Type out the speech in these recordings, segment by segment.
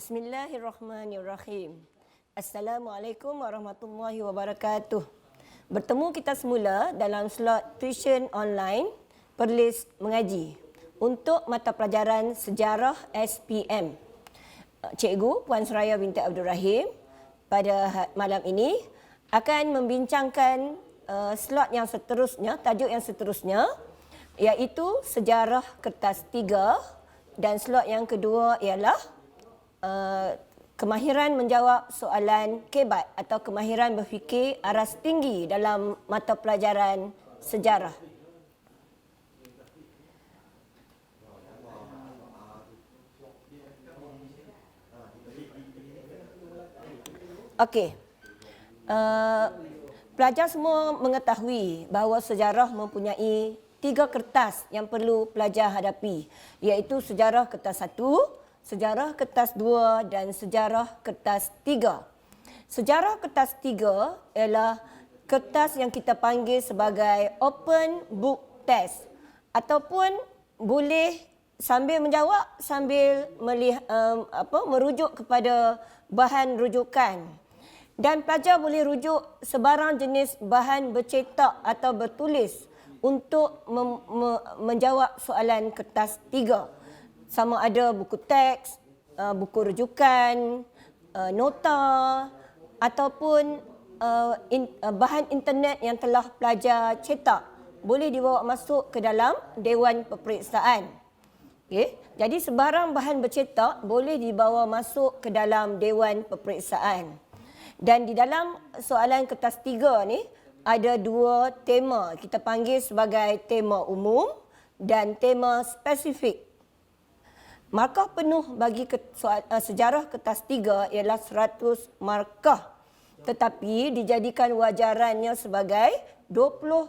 Bismillahirrahmanirrahim. Assalamualaikum warahmatullahi wabarakatuh. Bertemu kita semula dalam slot tuition online Perlis Mengaji untuk mata pelajaran Sejarah SPM. Cikgu Puan Suraya binti Abdul Rahim pada malam ini akan membincangkan slot yang seterusnya, tajuk yang seterusnya, iaitu Sejarah Kertas 3, dan slot yang kedua ialah kemahiran menjawab soalan kebat atau kemahiran berfikir aras tinggi dalam mata pelajaran sejarah. Okey. Pelajar semua mengetahui bahawa sejarah mempunyai 3 kertas yang perlu pelajar hadapi, iaitu sejarah kertas 1, sejarah kertas 2 dan sejarah kertas 3. Sejarah kertas 3 ialah kertas yang kita panggil sebagai open book test, ataupun boleh sambil menjawab sambil merujuk kepada bahan rujukan. Dan pelajar boleh rujuk sebarang jenis bahan bercetak atau bertulis untuk menjawab soalan kertas 3. Sama ada buku teks, buku rujukan, nota ataupun bahan internet yang telah pelajar cetak boleh dibawa masuk ke dalam Dewan Peperiksaan. Okay. Jadi sebarang bahan bercetak boleh dibawa masuk ke dalam Dewan Peperiksaan. Dan di dalam soalan kertas 3 ni ada 2 tema. Kita panggil sebagai tema umum dan tema spesifik. Markah penuh bagi sejarah kertas 3 ialah 100 markah. Tetapi dijadikan wajarannya sebagai 20%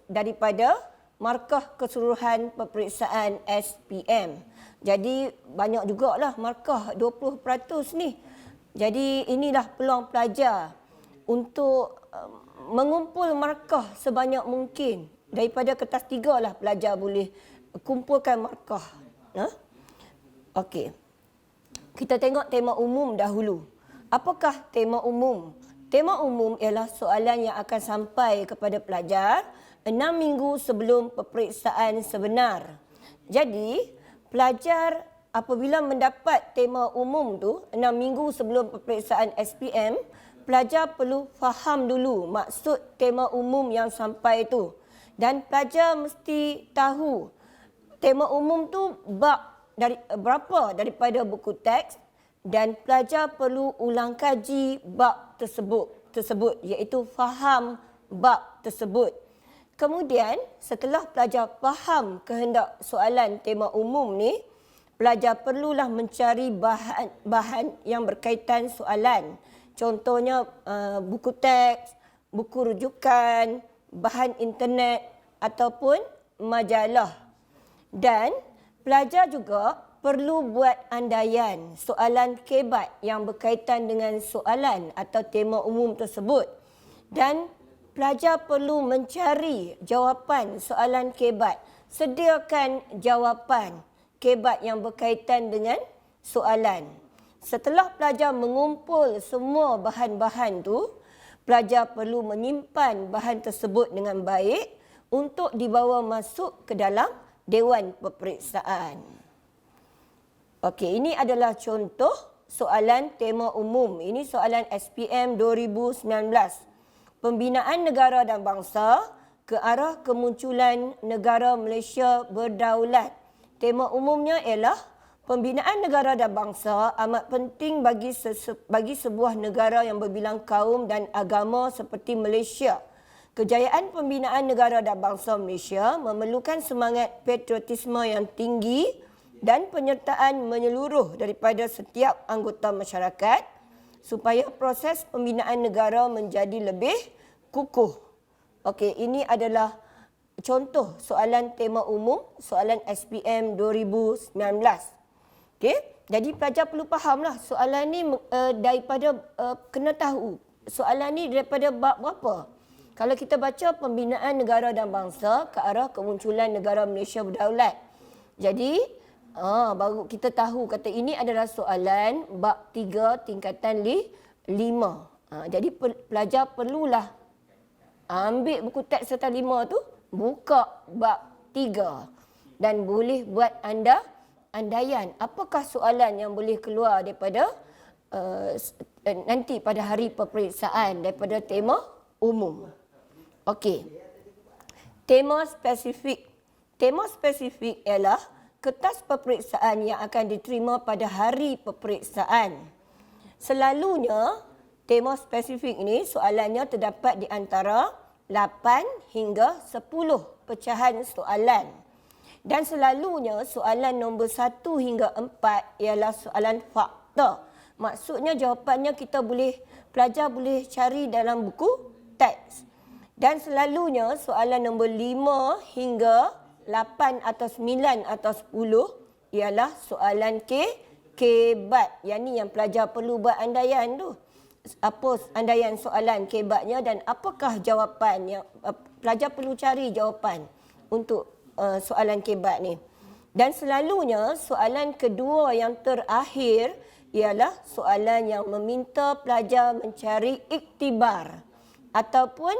daripada markah keseluruhan peperiksaan SPM. Jadi banyak jugalah markah 20% ni. Jadi inilah peluang pelajar untuk mengumpul markah sebanyak mungkin. Daripada kertas 3 lah pelajar boleh kumpulkan markah. Okey. Kita tengok tema umum dahulu. Apakah tema umum? Tema umum ialah soalan yang akan sampai kepada pelajar 6 minggu sebelum peperiksaan sebenar. Jadi, pelajar apabila mendapat tema umum tu 6 minggu sebelum peperiksaan SPM, pelajar perlu faham dulu maksud tema umum yang sampai tu. Dan pelajar mesti tahu tema umum tu bab berapa daripada buku teks, dan pelajar perlu ulang kaji bab tersebut iaitu faham bab tersebut. Kemudian setelah pelajar faham kehendak soalan tema umum ni, pelajar perlulah mencari bahan yang berkaitan soalan. Contohnya buku teks, buku rujukan, bahan internet ataupun majalah. Dan pelajar juga perlu buat andaian soalan kebat yang berkaitan dengan soalan atau tema umum tersebut. Dan pelajar perlu mencari jawapan soalan kebat. Sediakan jawapan kebat yang berkaitan dengan soalan. Setelah pelajar mengumpul semua bahan-bahan tu, pelajar perlu menyimpan bahan tersebut dengan baik untuk dibawa masuk ke dalam Dewan Peperiksaan. Okey, ini adalah contoh soalan tema umum. Ini soalan SPM 2019. Pembinaan negara dan bangsa ke arah kemunculan negara Malaysia berdaulat. Tema umumnya ialah pembinaan negara dan bangsa amat penting bagi sebuah negara yang berbilang kaum dan agama seperti Malaysia. Kejayaan pembinaan negara dan bangsa Malaysia memerlukan semangat patriotisme yang tinggi dan penyertaan menyeluruh daripada setiap anggota masyarakat supaya proses pembinaan negara menjadi lebih kukuh. Okey, ini adalah contoh soalan tema umum, soalan SPM 2019. Okey, jadi pelajar perlu fahamlah soalan ni daripada kena tahu. Soalan ni daripada bab berapa? Kalau kita baca pembinaan negara dan bangsa ke arah kemunculan negara Malaysia berdaulat. Jadi Baru kita tahu kata ini adalah soalan bab 3 tingkatan 5. Jadi pelajar perlulah ambil buku teks serta 5 tu, buka bab 3 dan boleh buat andaian. Apakah soalan yang boleh keluar daripada nanti pada hari peperiksaan daripada tema umum. Okey. Tema spesifik. Tema spesifik ialah kertas peperiksaan yang akan diterima pada hari peperiksaan. Selalunya tema spesifik ini soalannya terdapat di antara 8 hingga 10 pecahan soalan. Dan selalunya soalan nombor 1 hingga 4 ialah soalan fakta. Maksudnya jawapannya pelajar boleh cari dalam buku teks. Dan selalunya soalan nombor 5 hingga 8 atau 9 atau 10 ialah soalan kebat. Yang ni yang pelajar perlu buat andaian tu. Apa andaian soalan kebatnya dan apakah jawapannya. Pelajar perlu cari jawapan untuk soalan kebat ni. Dan selalunya soalan kedua yang terakhir ialah soalan yang meminta pelajar mencari iktibar ataupun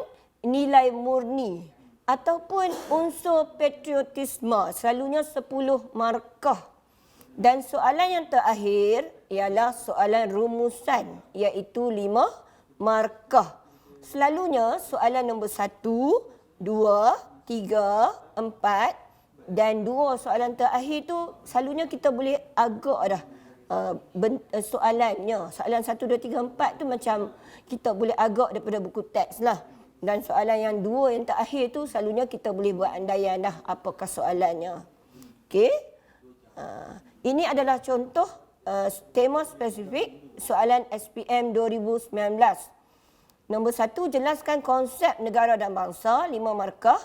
nilai murni ataupun unsur patriotisme, selalunya 10 markah. Dan soalan yang terakhir ialah soalan rumusan, iaitu 5 markah. Selalunya soalan nombor 1, 2, 3, 4 dan 2 soalan terakhir tu selalunya kita boleh agak dah soalannya. Soalan 1, 2, 3, 4 tu macam kita boleh agak daripada buku teks lah. Dan soalan yang 2 yang terakhir tu selalunya kita boleh buat andaian dah apakah soalannya. Okey. Ini adalah contoh tema spesifik soalan SPM 2019. Nombor 1, jelaskan konsep negara dan bangsa, 5 markah.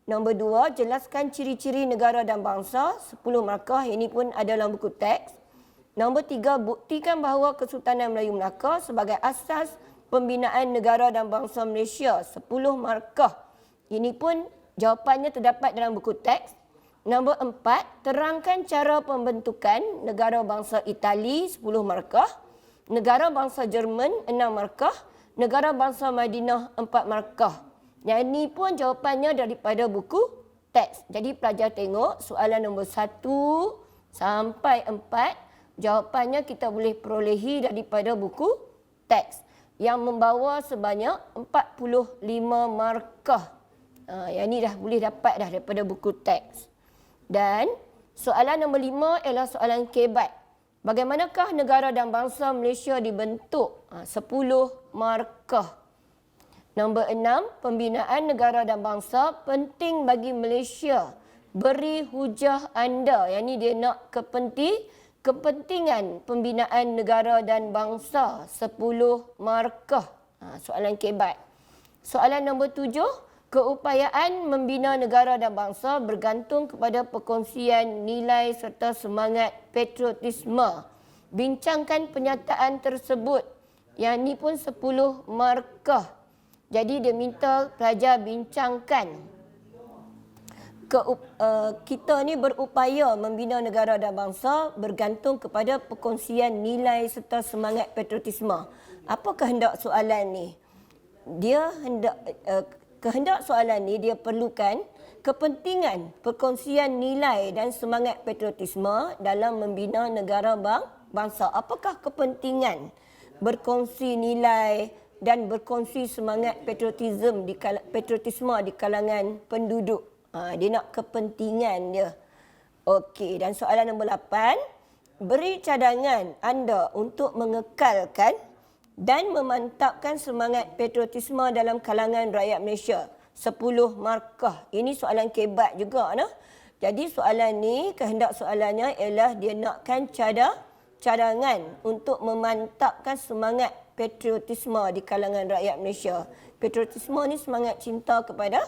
Nombor 2, jelaskan ciri-ciri negara dan bangsa, 10 markah. Ini pun ada dalam buku teks. Nombor 3, buktikan bahawa Kesultanan Melayu Melaka sebagai asas pembinaan negara dan bangsa Malaysia, 10 markah. Ini pun jawapannya terdapat dalam buku teks. Nombor 4, terangkan cara pembentukan negara bangsa Itali, 10 markah. Negara bangsa Jerman, 6 markah. Negara bangsa Madinah, 4 markah. Yang ini pun jawapannya daripada buku teks. Jadi pelajar tengok soalan nombor 1 sampai 4. Jawapannya kita boleh perolehi daripada buku teks yang membawa sebanyak 45 markah. Yang ini dah boleh dapat dah daripada buku teks. Dan soalan nombor 5 ialah soalan kebat. Bagaimanakah negara dan bangsa Malaysia dibentuk? 10 markah. Nombor 6, pembinaan negara dan bangsa penting bagi Malaysia. Beri hujah anda. Yang ini dia nak kepentingan pembinaan negara dan bangsa, 10 markah. Soalan kebat. Soalan nombor 7, keupayaan membina negara dan bangsa bergantung kepada perkongsian nilai serta semangat patriotisme. Bincangkan pernyataan tersebut. Yang ini pun 10 markah. Jadi dia minta pelajar bincangkan. Kita ni berupaya membina negara dan bangsa bergantung kepada perkongsian nilai serta semangat patriotisme. Apa kehendak soalan ni? Kehendak soalan ni dia perlukan kepentingan perkongsian nilai dan semangat patriotisme dalam membina negara bangsa. Apakah kepentingan berkongsi nilai dan berkongsi semangat patriotisme di kalangan penduduk? Dia nak kepentingan dia. Okey, dan soalan nombor 8, beri cadangan anda untuk mengekalkan dan memantapkan semangat patriotisme dalam kalangan rakyat Malaysia, 10 markah. Ini soalan kebat juga nah. Jadi soalan ni, kehendak soalannya ialah dia nakkan cadangan untuk memantapkan semangat patriotisme di kalangan rakyat Malaysia. Patriotisme ni semangat cinta kepada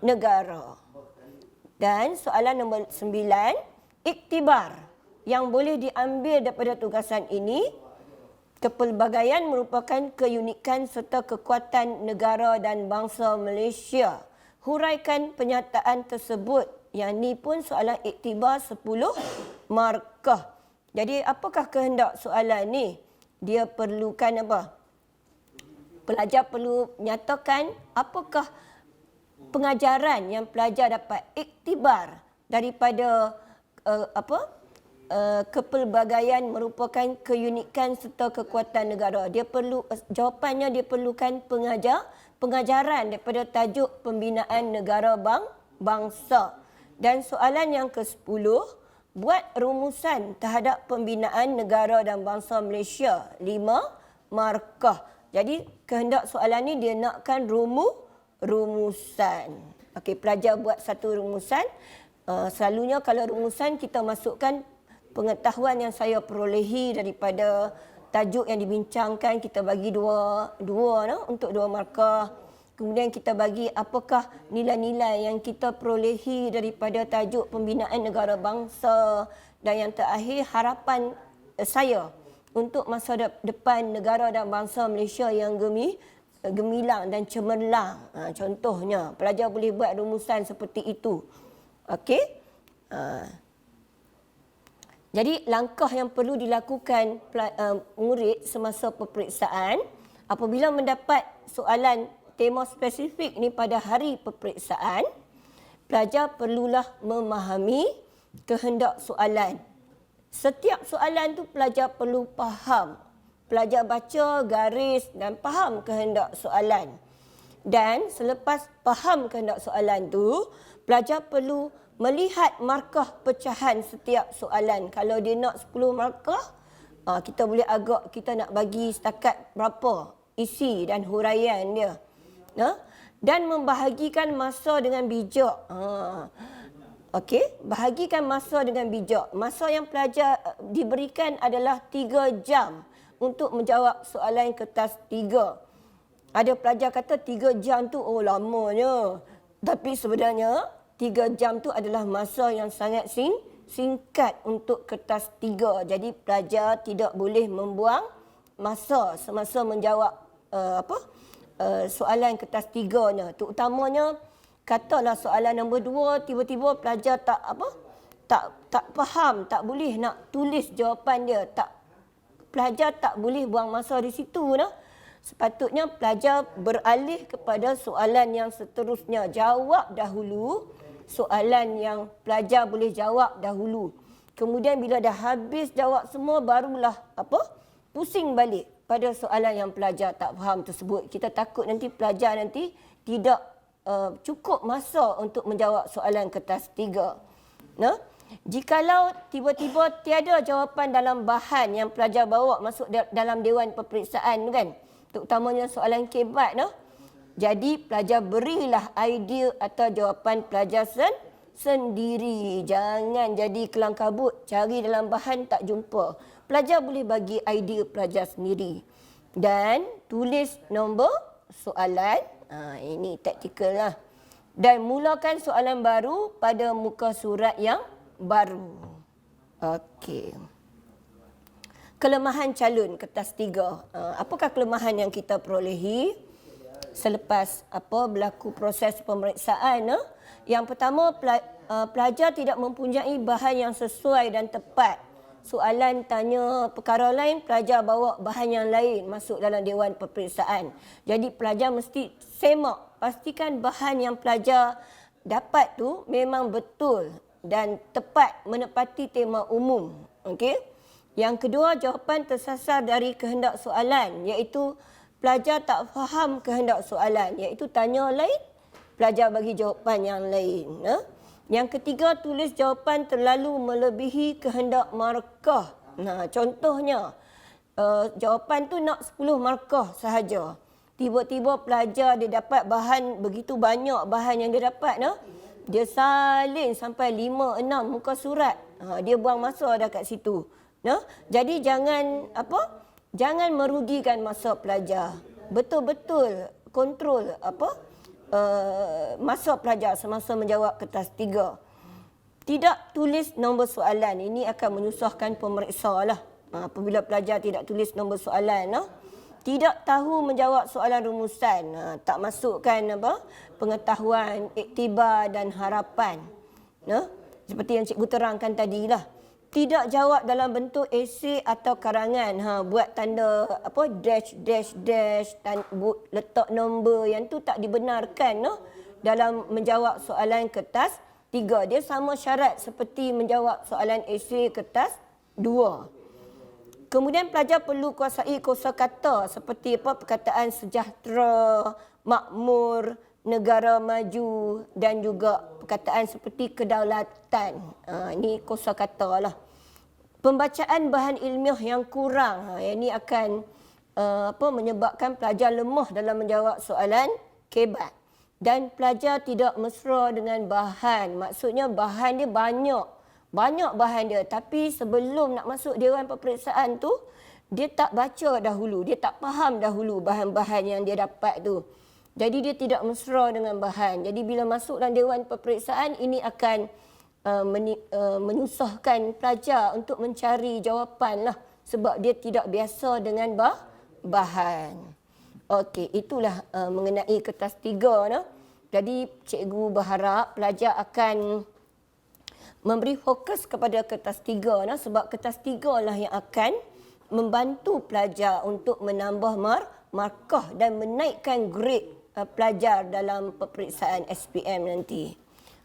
negara. Dan soalan nombor 9, iktibar yang boleh diambil daripada tugasan ini. Kepelbagaian merupakan keunikan serta kekuatan negara dan bangsa Malaysia. huraikan pernyataan tersebut. Yang ni pun soalan iktibar 10 markah. Jadi apakah kehendak soalan ni? Dia perlukan apa? Pelajar perlu nyatakan apakah pengajaran yang pelajar dapat iktibar daripada kepelbagaian merupakan keunikan serta kekuatan negara. Dia perlu jawapannya dia perlukan pengajaran daripada tajuk pembinaan negara bangsa. Dan soalan yang ke-10, buat rumusan terhadap pembinaan negara dan bangsa Malaysia 5 markah. Jadi kehendak soalan ni dia nakkan rumusan. Okey, pelajar buat satu rumusan. Selalunya kalau rumusan kita masukkan pengetahuan yang saya perolehi daripada tajuk yang dibincangkan, kita bagi dua untuk 2 markah. Kemudian kita bagi apakah nilai-nilai yang kita perolehi daripada tajuk pembinaan negara bangsa. Dan yang terakhir, harapan saya untuk masa depan negara dan bangsa Malaysia yang gemilang dan cemerlang. Contohnya, pelajar boleh buat rumusan seperti itu. Okey? Jadi langkah yang perlu dilakukan murid semasa peperiksaan, apabila mendapat soalan tema spesifik ni pada hari peperiksaan, pelajar perlulah memahami kehendak soalan. Setiap soalan tu pelajar perlu faham. Pelajar baca garis dan faham kehendak soalan. Dan selepas faham kehendak soalan tu, pelajar perlu melihat markah pecahan setiap soalan. Kalau dia nak 10 markah, kita boleh kita nak bagi setakat berapa isi dan huraian dia. Dan membahagikan masa dengan bijak. Okey, bahagikan masa dengan bijak. Masa yang pelajar diberikan adalah 3 jam untuk menjawab soalan kertas 3. Ada pelajar kata 3 jam tu lamanya. Tapi sebenarnya 3 jam tu adalah masa yang sangat singkat untuk kertas 3. Jadi pelajar tidak boleh membuang masa semasa menjawab soalan kertas 3-nya. Terutamanya katalah soalan nombor 2 tiba-tiba pelajar tak faham, tak boleh nak tulis jawapan dia. Pelajar tak boleh buang masa di situ. Sepatutnya pelajar beralih kepada soalan yang seterusnya. Jawab dahulu soalan yang pelajar boleh jawab dahulu. Kemudian bila dah habis jawab semua, barulah pusing balik pada soalan yang pelajar tak faham tersebut. Kita takut nanti pelajar tidak cukup masa untuk menjawab soalan kertas 3. Jikalau tiba-tiba tiada jawapan dalam bahan yang pelajar bawa masuk dalam dewan peperiksaan kan, terutamanya soalan kebat, jadi pelajar berilah idea atau jawapan pelajar sendiri. Jangan jadi kelang kabut, cari dalam bahan tak jumpa. Pelajar boleh bagi idea pelajar sendiri. Dan tulis nombor soalan. Ini taktikal lah. Dan mulakan soalan baru pada muka surat yang baru. Okey. Kelemahan calon kertas 3. Apakah kelemahan yang kita perolehi selepas berlaku proses pemeriksaan? Yang pertama, pelajar tidak mempunyai bahan yang sesuai dan tepat. Soalan tanya perkara lain, pelajar bawa bahan yang lain masuk dalam dewan peperiksaan. Jadi pelajar mesti semak, pastikan bahan yang pelajar dapat tu memang betul dan tepat menepati tema umum. Okey? Yang kedua, jawapan tersasar dari kehendak soalan, iaitu pelajar tak faham kehendak soalan, iaitu tanya lain, pelajar bagi jawapan yang lain. Yang ketiga, tulis jawapan terlalu melebihi kehendak markah. Contohnya, jawapan tu nak 10 markah sahaja. Tiba-tiba pelajar dia dapat bahan begitu banyak bahan yang dia dapat. Dia salin sampai 5-6 muka surat. Dia buang masa dah kat situ. Jadi jangan merugikan masa pelajar. Betul-betul kontrol masa pelajar semasa menjawab kertas 3. Tidak tulis nombor soalan. Ini akan menyusahkan pemeriksa lah. Apabila pelajar tidak tulis nombor soalan. Tidak tahu menjawab soalan rumusan. Tak masukkan pengetahuan, iktibar dan harapan. Seperti yang cikgu terangkan tadilah. Tidak jawab dalam bentuk esei atau karangan. Buat tanda dash dash dash, letak nombor, yang tu tak dibenarkan dalam menjawab soalan kertas 3. Dia sama syarat seperti menjawab soalan esei kertas 2. Kemudian pelajar perlu kuasai kosakata seperti perkataan sejahtera, makmur, negara maju dan juga perkataan seperti kedaulatan. Ini kosakata lah. Pembacaan bahan ilmiah yang kurang, ini akan menyebabkan pelajar lemah dalam menjawab soalan kebat. Dan pelajar tidak mesra dengan bahan. Maksudnya bahan dia banyak bahan dia, tapi sebelum nak masuk dewan peperiksaan tu, dia tak baca dahulu, dia tak faham dahulu bahan-bahan yang dia dapat tu. Jadi dia tidak mesra dengan bahan. Jadi bila masuk dalam dewan peperiksaan, ini akan menyusahkan pelajar untuk mencari jawapan lah, sebab dia tidak biasa dengan bahan. Okey, itulah mengenai kertas 3. Jadi cikgu berharap pelajar akan memberi fokus kepada kertas 3 sebab kertas 3 lah yang akan membantu pelajar untuk menambah markah dan menaikkan grade pelajar dalam peperiksaan SPM nanti.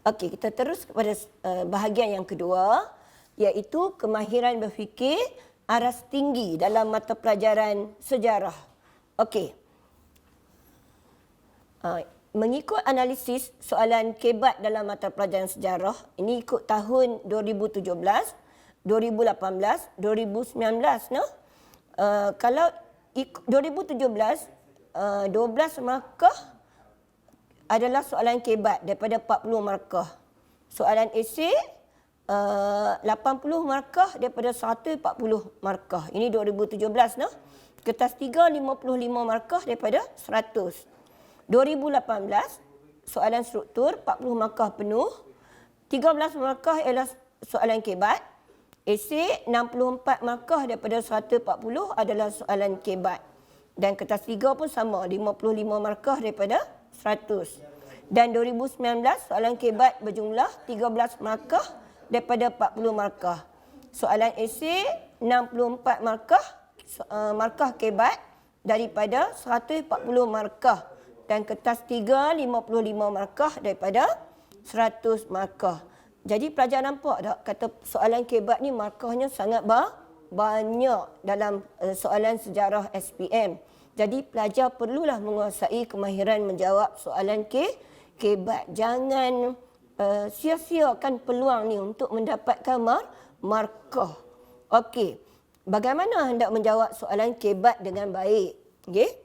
Okey, kita terus kepada bahagian yang kedua, iaitu kemahiran berfikir aras tinggi dalam mata pelajaran sejarah. Okey. Mengikut analisis soalan kebat dalam mata pelajaran sejarah, ini ikut tahun 2017, 2018, 2019. Kalau 2017, 12 markah adalah soalan kebat daripada 40 markah. Soalan esei 80 markah daripada 140 markah. Ini 2017. Kertas 3 55 markah daripada 100. 2018, soalan struktur 40 markah penuh, 13 markah ialah soalan kebat, esei 64 markah daripada 140 adalah soalan kebat. Dan kertas 3 pun sama, 55 markah daripada 100. Dan 2019, soalan kebat berjumlah 13 markah daripada 40 markah. Soalan esei 64 markah kebat daripada 140 markah. Dan kertas 3, 55 markah daripada 100 markah. Jadi pelajar nampak tak, kata soalan kebat ni markahnya sangat banyak dalam soalan sejarah SPM. Jadi pelajar perlulah menguasai kemahiran menjawab soalan kebat. Jangan sia-siakan peluang ni untuk mendapatkan markah. Okey, bagaimana hendak menjawab soalan kebat dengan baik? Okey.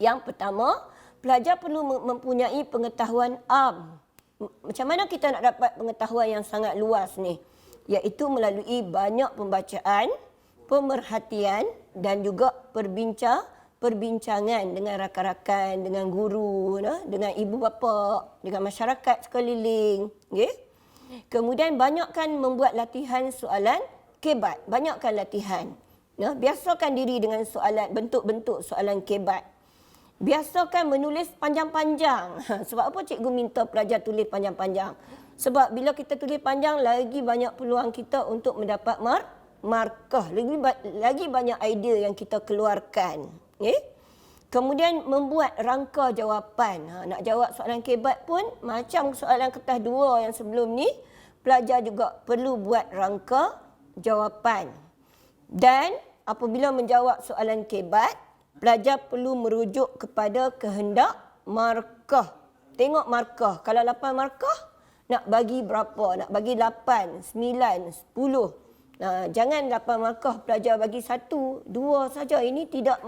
Yang pertama, pelajar perlu mempunyai pengetahuan am. Macam mana kita nak dapat pengetahuan yang sangat luas ni? Iaitu melalui banyak pembacaan, pemerhatian dan juga perbincangan dengan rakan-rakan, dengan guru, dengan ibu bapa, dengan masyarakat sekeliling. Okay? Kemudian banyakkan membuat latihan soalan kebat. Banyakkan latihan. Biasakan diri dengan soalan, bentuk-bentuk soalan kebat. Biasakan menulis panjang-panjang. Sebab apa cikgu minta pelajar tulis panjang-panjang? Sebab bila kita tulis panjang, lagi banyak peluang kita untuk mendapat markah. Lagi banyak idea yang kita keluarkan. Okay? Kemudian membuat rangka jawapan. Nak jawab soalan kebat pun macam soalan kertas 2 yang sebelum ni, pelajar juga perlu buat rangka jawapan. Dan apabila menjawab soalan kebat, pelajar perlu merujuk kepada kehendak markah. Tengok markah. Kalau 8 markah, nak bagi berapa? Nak bagi 8, 9, 10. Jangan 8 markah pelajar bagi 1, 2 saja. Ini tidak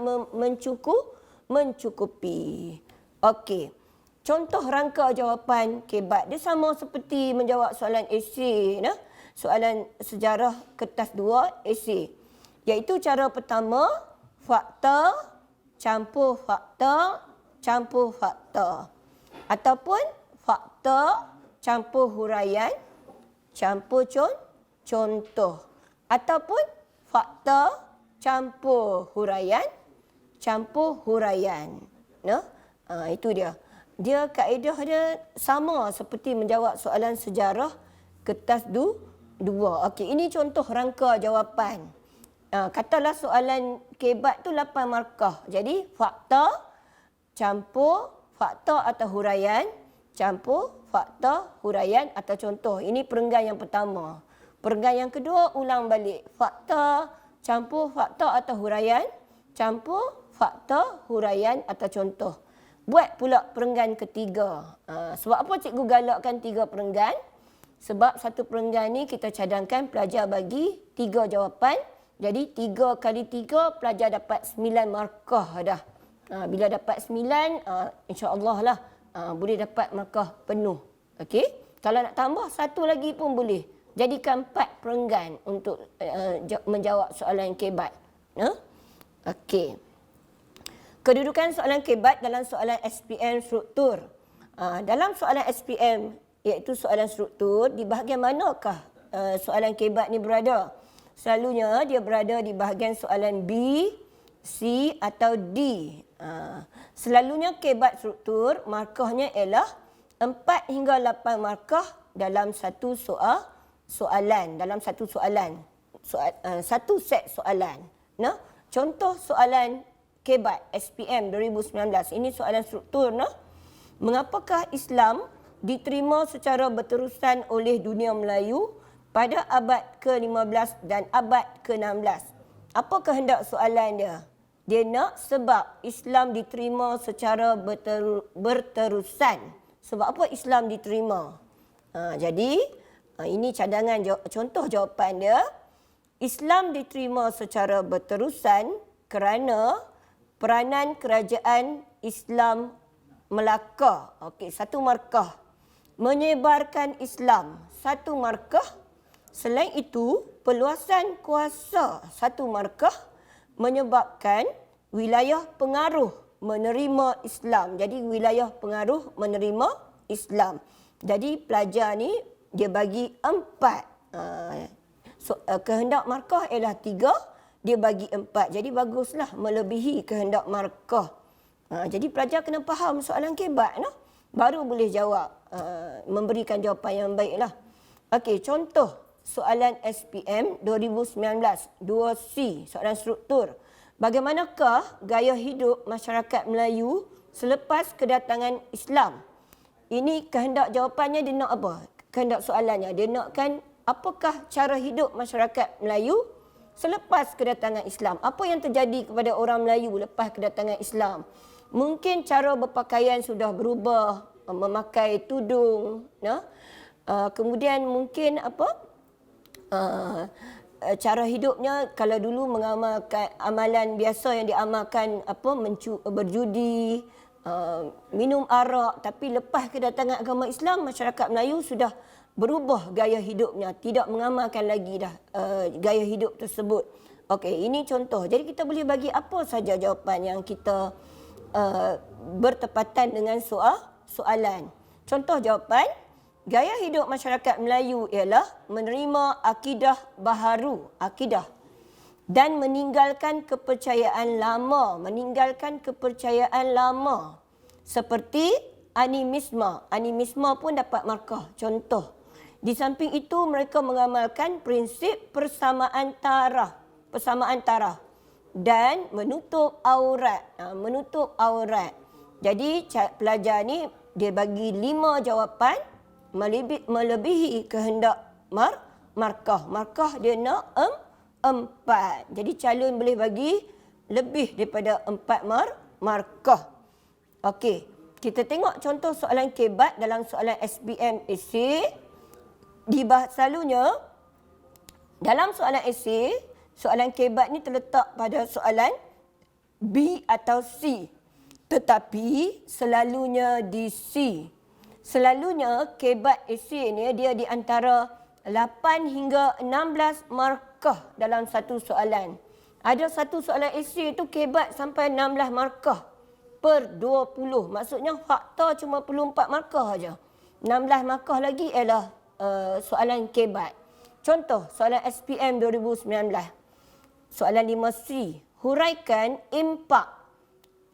mencukupi. Okey. Contoh rangka jawapan kebat. Dia sama seperti menjawab soalan esei. Soalan sejarah kertas 2, esei. Iaitu cara pertama, fakta, campur fakta. Ataupun fakta, campur huraian, campur contoh. Ataupun fakta, campur huraian, campur huraian. No? Itu dia. Dia kaedah dia sama seperti menjawab soalan sejarah kertas dua. Okey, ini contoh rangka jawapan. Katalah soalan kebat tu 8 markah. Jadi fakta campur fakta atau huraian, campur fakta huraian atau contoh. Ini perenggan yang pertama. Perenggan yang kedua ulang balik. Fakta campur fakta atau huraian, campur fakta huraian atau contoh. Buat pula perenggan ketiga. Sebab apa cikgu galakkan 3 perenggan? Sebab satu perenggan ni kita cadangkan pelajar bagi 3 jawapan. Jadi 3 kali 3 pelajar dapat 9 markah dah. Bila dapat 9, insya-Allah lah boleh dapat markah penuh. Okey? Kalau nak tambah satu lagi pun boleh. Jadikan 4 perenggan untuk menjawab soalan kebat. Okey. Kedudukan soalan kebat dalam soalan SPM struktur. Dalam soalan SPM iaitu soalan struktur, di bahagian manakah soalan kebat ni berada? Selalunya dia berada di bahagian soalan B, C atau D. Selalunya kebat struktur markahnya ialah 4 hingga 8 markah dalam satu soalan. Dalam satu soalan. Satu set soalan. Nah, contoh soalan kebat SPM 2019. Ini soalan struktur. Nah. Mengapakah Islam diterima secara berterusan oleh dunia Melayu pada abad ke-15 dan abad ke-16? Apa kehendak soalan dia? Dia nak sebab Islam diterima secara berterusan. Sebab apa Islam diterima? Jadi, ini cadangan contoh jawapan dia. Islam diterima secara berterusan kerana peranan kerajaan Islam Melaka. Okey, 1 markah. Menyebarkan Islam, 1 markah. Selain itu, perluasan kuasa, 1 markah, menyebabkan wilayah pengaruh menerima Islam. Jadi wilayah pengaruh menerima Islam. Jadi pelajar ni dia bagi 4. Kehendak markah ialah 3, dia bagi 4. Jadi baguslah melebihi kehendak markah. Jadi pelajar kena faham soalan kebat, no? Baru boleh jawab, memberikan jawapan yang baiklah. Okey, contoh soalan SPM 2019 2C, soalan struktur. Bagaimanakah gaya hidup masyarakat Melayu selepas kedatangan Islam? Ini kehendak jawapannya dia nak apa? Kehendak soalannya dia nakkan apakah cara hidup masyarakat Melayu selepas kedatangan Islam? Apa yang terjadi kepada orang Melayu lepas kedatangan Islam? Mungkin cara berpakaian sudah berubah, memakai tudung, no? Kemudian mungkin cara hidupnya kalau dulu mengamalkan amalan biasa yang diamalkan berjudi, minum arak, tapi lepas kedatangan agama Islam masyarakat Melayu sudah berubah gaya hidupnya, tidak mengamalkan lagi dah gaya hidup tersebut. Okey, ini contoh. Jadi kita boleh bagi apa saja jawapan yang kita bertepatan dengan soalan. Contoh jawapan, gaya hidup masyarakat Melayu ialah menerima akidah baharu, dan meninggalkan kepercayaan lama, seperti animisme. Animisme pun dapat markah, contoh. Di samping itu mereka mengamalkan prinsip persamaan taraf dan menutup aurat. Jadi pelajar ni dia bagi 5 jawapan melebihi kehendak markah. Markah dia nak 4. Jadi calon boleh bagi lebih daripada 4 markah. Okey, kita tengok contoh soalan kebat dalam soalan SPM esei. Selalunya dalam soalan esei, soalan kebat ni terletak pada soalan B atau C. Tetapi selalunya di C. Selalunya kebat esei ni dia di antara 8 hingga 16 markah dalam satu soalan. Ada satu soalan esei tu kebat sampai 16 markah per 20. Maksudnya fakta cuma perlu 4 markah saja. 16 markah lagi ialah soalan kebat. Contoh soalan SPM 2019. Soalan 5C. Huraikan impak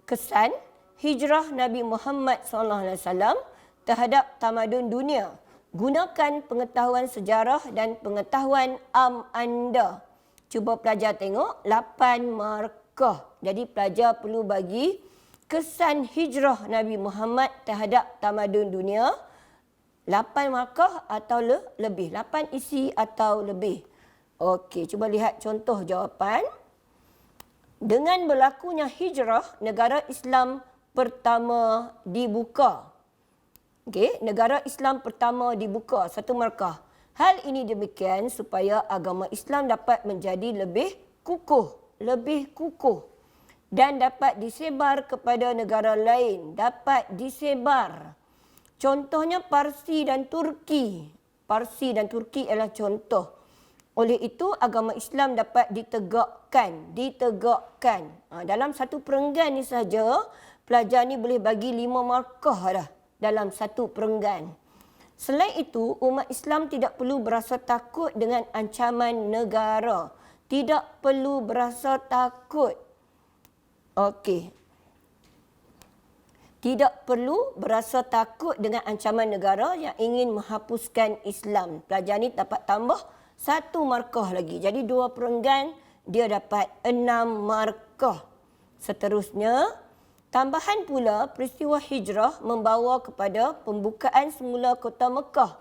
kesan hijrah Nabi Muhammad SAW terhadap tamadun dunia. Gunakan pengetahuan sejarah dan pengetahuan anda. Cuba pelajar tengok 8 markah. Jadi pelajar perlu bagi kesan hijrah Nabi Muhammad terhadap tamadun dunia. 8 markah atau lebih. 8 isi atau lebih. Okey, cuba lihat contoh jawapan. Dengan berlakunya hijrah, negara Islam pertama dibuka. Okey, negara Islam pertama dibuka, 1 markah. Hal ini demikian supaya agama Islam dapat menjadi lebih kukuh dan dapat disebar kepada negara lain, dapat disebar. Contohnya Parsi dan Turki. Parsi dan Turki adalah contoh. Oleh itu, agama Islam dapat ditegakkan. Dalam satu perenggan ni saja, pelajar ni boleh bagi 5 markah dah dalam satu perenggan. Selain itu, umat Islam tidak perlu berasa takut dengan ancaman negara. Tidak perlu berasa takut. Okey. Tidak perlu berasa takut dengan ancaman negara yang ingin menghapuskan Islam. Pelajar ni dapat tambah 1 markah lagi. Jadi 2 perenggan, dia dapat 6 markah. Seterusnya, tambahan pula peristiwa hijrah membawa kepada pembukaan semula kota Mekah.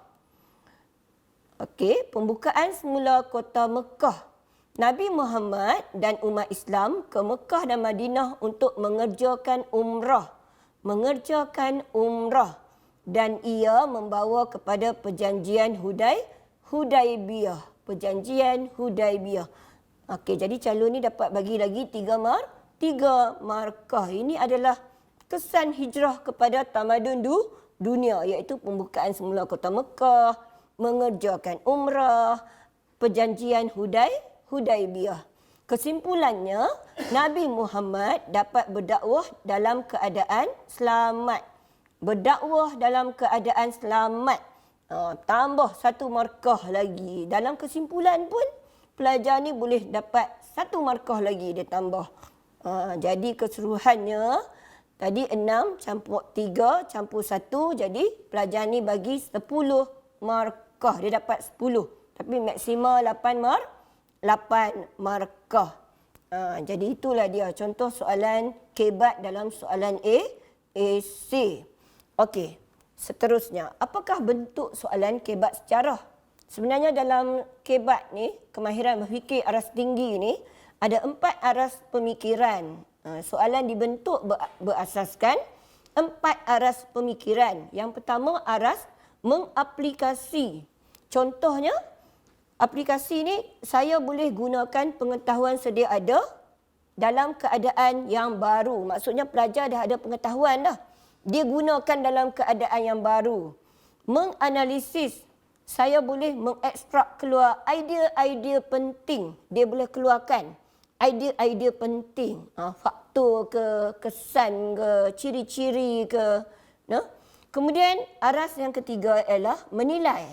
Okey, pembukaan semula kota Mekah. Nabi Muhammad dan umat Islam ke Mekah dan Madinah untuk mengerjakan umrah. Dan ia membawa kepada perjanjian Hudaibiyah. Okey, jadi calon ni dapat bagi lagi 3 markah. Ini adalah kesan hijrah kepada tamadun dunia, iaitu pembukaan semula kota Mekah, mengerjakan umrah, perjanjian Hudaibiyah. Kesimpulannya, Nabi Muhammad dapat berdakwah dalam keadaan selamat. Tambah 1 markah lagi. Dalam kesimpulan pun, pelajar ni boleh dapat 1 markah lagi dia tambah. Jadi keseluruhannya, tadi 6 campur 3 campur 1. Jadi pelajar ni bagi 10 markah. Dia dapat 10. Tapi maksimal 8 markah. Jadi itulah dia contoh soalan kebat dalam soalan AC. Okey, seterusnya. Apakah bentuk soalan kebat sejarah? Sebenarnya dalam kebat ni, kemahiran berfikir aras tinggi ni, ada 4 aras pemikiran. Soalan dibentuk berasaskan 4 aras pemikiran. Yang pertama, aras mengaplikasi. Contohnya, aplikasi ni saya boleh gunakan pengetahuan sedia ada dalam keadaan yang baru. Maksudnya pelajar dah ada pengetahuan dah. Dia gunakan dalam keadaan yang baru. Menganalisis, saya boleh mengekstrak keluar idea-idea penting. Dia boleh keluarkan idea-idea penting. Faktor ke, kesan ke, ciri-ciri ke. Kemudian aras yang ketiga ialah menilai.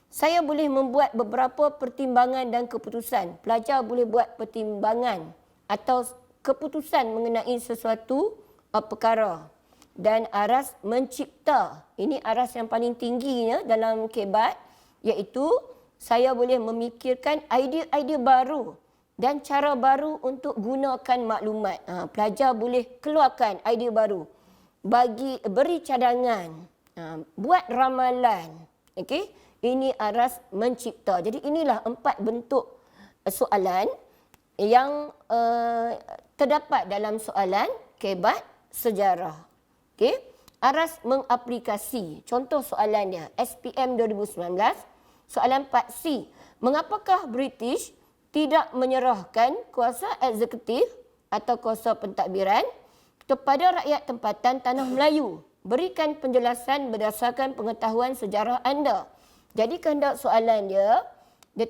Saya boleh membuat beberapa pertimbangan dan keputusan. Pelajar boleh buat pertimbangan atau keputusan mengenai sesuatu perkara. Dan aras mencipta. Ini aras yang paling tingginya dalam kebat, iaitu saya boleh memikirkan idea-idea baru dan cara baru untuk gunakan maklumat. Pelajar boleh keluarkan idea baru, beri cadangan, buat ramalan. Okey, ini aras mencipta. Jadi inilah 4 bentuk soalan yang terdapat dalam soalan kebat sejarah. Okey, aras mengaplikasi. Contoh soalan dia, SPM 2019, soalan 4C. Mengapakah British tidak menyerahkan kuasa eksekutif atau kuasa pentadbiran kepada rakyat tempatan Tanah Melayu? Berikan penjelasan berdasarkan pengetahuan sejarah anda. Jadi kehendak soalan dia